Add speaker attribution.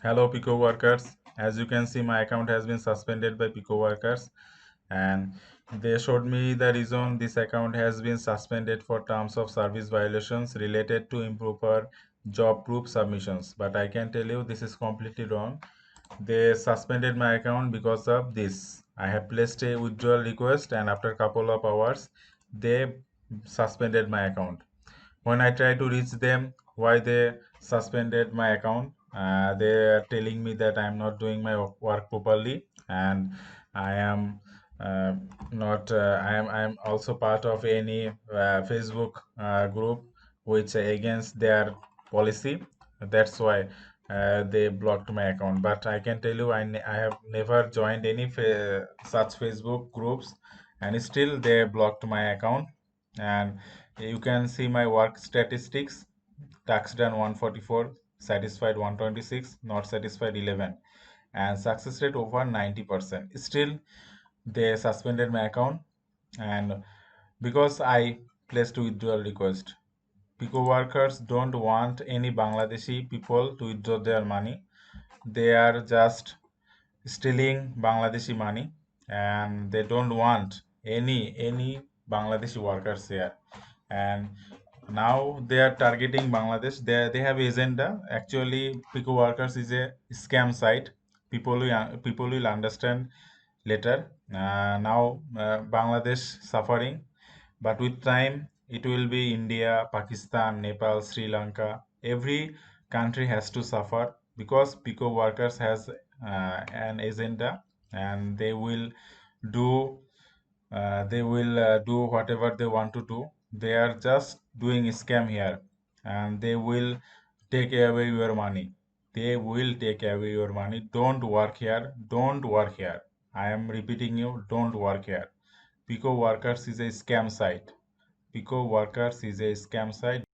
Speaker 1: Hello Picoworkers. As you can see, my account has been suspended by Picoworkers, and they showed me the reason this account has been suspended for terms of service violations related to improper job proof submissions. But I can tell you this is completely wrong. They suspended my account because of this. I have placed a withdrawal request, and after a couple of hours, they suspended my account. When I try to reach them, why they suspended my account, they are telling me that I'm not doing my work properly, and I am uh, not. I am also part of any Facebook group which against their policy. That's why they blocked my account. But I can tell you, I have never joined any such Facebook groups, and still they blocked my account. And you can see my work statistics. Tax done 144, satisfied 126, not satisfied 11, and success rate over 90%. Still, they suspended my account, and because I placed withdrawal request. Pico workers don't want any Bangladeshi people to withdraw their money. They are just stealing Bangladeshi money, and they don't want any Bangladeshi workers here. And now they are targeting Bangladesh. They have agenda. Actually, Pico Workers is a scam site. People will understand later. Now Bangladesh suffering, but with time it will be India, Pakistan, Nepal, Sri Lanka. Every country has to suffer because Pico Workers has an agenda, and they will do whatever they want to do. They are just doing scam here, and they will take away your money. They will take away your money. Don't work here. Don't work here. I am repeating you, don't work here. Pico Workers is a scam site. Pico Workers is a scam site.